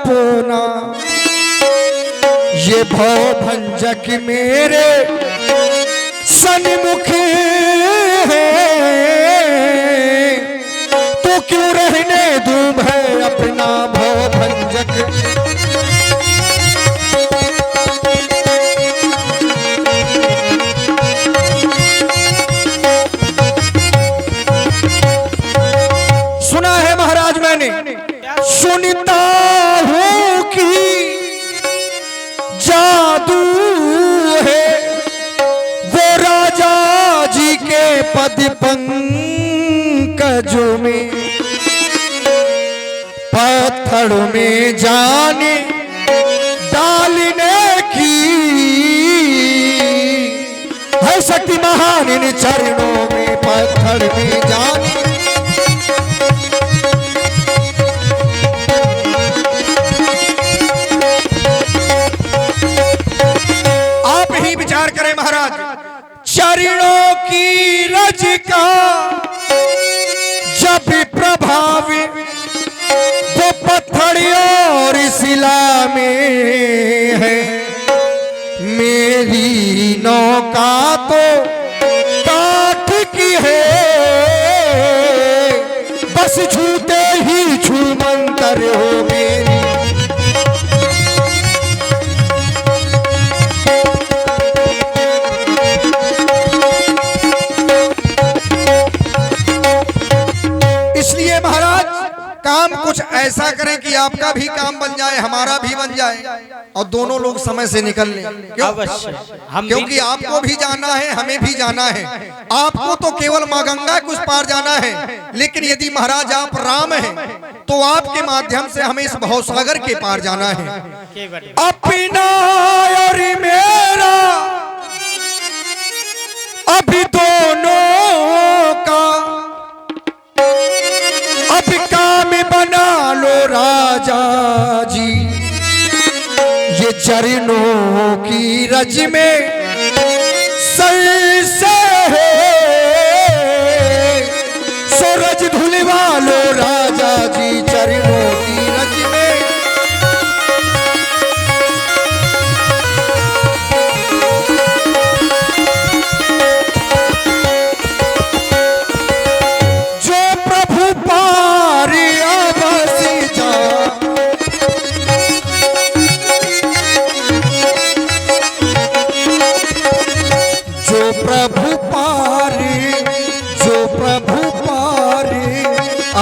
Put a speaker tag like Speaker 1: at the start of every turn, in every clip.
Speaker 1: अपना, ये भव भंजक मेरे सन्मुख है, तो क्यों रहने दूं भय अपना भव भंजक। सुना है महाराज मैंने, सुनता हूं कि जादू है वो राजा जी के पद पंकजों में, पत्थर में जाने डालने की है शक्ति महान इन चरणों में, पत्थर में जाने। विचार करें महाराज, चरणों की रज का जब प्रभाव वो पत्थर और शिला में है, मेरी नौका तो काठ की है, बस छूते ही छूमंतर हो मेरी। काम कुछ ऐसा करें कि आपका भी काम बन जाए, हमारा भी बन जाए और दोनों लोग समय से निकल लें। क्योंकि आपको भी जाना है, हमें भी जाना है। आपको तो केवल माँ गंगा के उस पार जाना है, लेकिन यदि महाराज आप राम हैं तो आपके माध्यम से हमें इस भवसागर के पार जाना है। अपना और मेरा अभी दोनों का अब काम बना लो राजा जी, ये चरणों की रज में सर से सूरज धुलवा लो राजा जी, चरणों की रज में।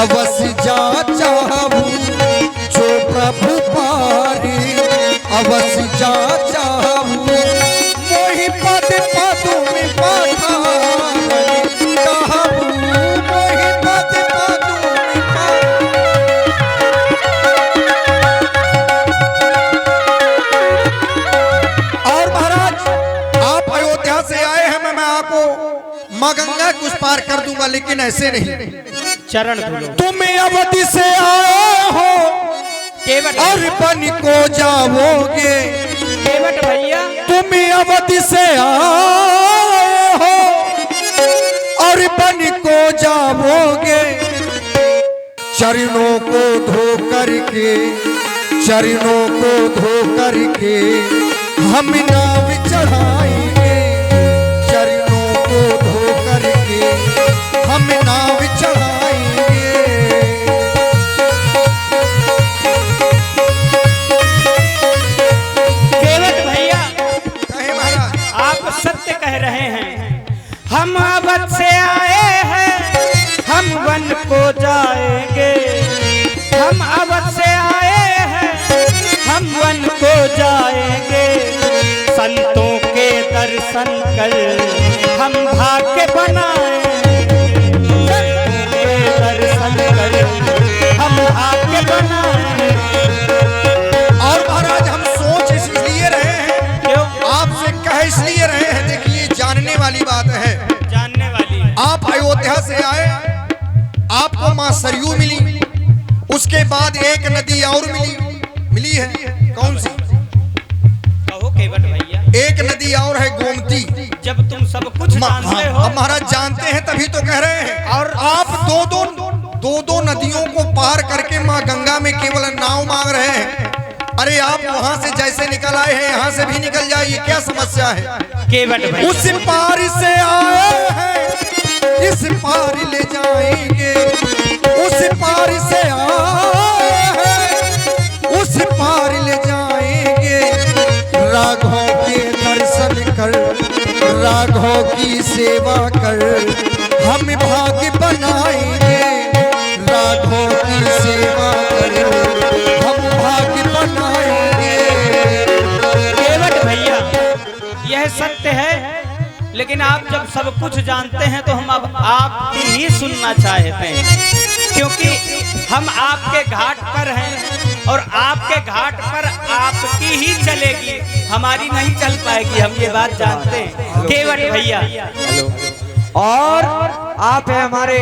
Speaker 1: अवश्य जा चाहूं जो प्रभु पारी, अवश्य जा चाहूं मोहि पद पदों में पधारन चाहूं, मोहि पद पदों में और महाराज आप अयोध्या से आए हैं, मैं आपको माँ गंगा कुछ पार कर दूंगा, लेकिन ऐसे नहीं।
Speaker 2: चरण धुलो।
Speaker 1: तुम अवधि से आए हो और बन को जाओगे,
Speaker 2: केवट भैया
Speaker 1: तुम अवधि से आए हो और बन को जाओगे, चरणों को धो करके, चरणों को धो करके हम नाव चढ़ाएंगे, चरणों को धो करके हम नाव चढ़ाएंगे।
Speaker 2: केवट भैया कहे महाराज, आप सत्य कह रहे हैं। हम अवध से आए हैं, हम वन को जाएंगे, हम अवध से आए हैं, हम वन को जाएंगे। संतों के दर्शन कर हम भाग्य बनाएंगे, हम भाग्य बनाएंगे।
Speaker 1: और महाराज हम सोच इसलिए रहे हैं, क्यों आपसे कह इसलिए रहे हैं, देखिए जानने वाली बात है,
Speaker 2: जानने वाली।
Speaker 1: आप अयोध्या से आए, आपको मां सरयू मिली, उसके बाद एक नदी और मिली है, कौन सी?
Speaker 2: कहो केवट भैया।
Speaker 1: एक नदी और है गोमती।
Speaker 2: जब तुम सब कुछ जानते हो।
Speaker 1: अब महाराज जानते हैं तभी तो कह रहे हैं। और आप दो दो नदियों को पार करके माँ गंगा में केवल नाव मांग रहे हैं, अरे आप वहाँ से जैसे निकल आए हैं यहाँ से भी निकल जाइए, क्या समस्या है?
Speaker 2: केवट भैया
Speaker 1: उस पार से आए हैं इस पार ले जाएंगे, उस पार से आए हैं उस पार ले जाएंगे। राघों के दर्शन कर, राघों की सेवा कर, हम भाग्य बनाएंगे। राघों की सेवा कर, हम भाग्य बनाएंगे।
Speaker 2: केवट भैया यह सत्य है, लेकिन आप जब सब कुछ जानते हैं तो हम अब आपकी ही सुनना चाहते हैं, क्योंकि हम आपके घाट पर हैं और आपके घाट पर आपकी ही चलेगी, हमारी नहीं चल पाएगी, हम ये बात जानते हैं केवट भैया।
Speaker 3: और आप है हमारे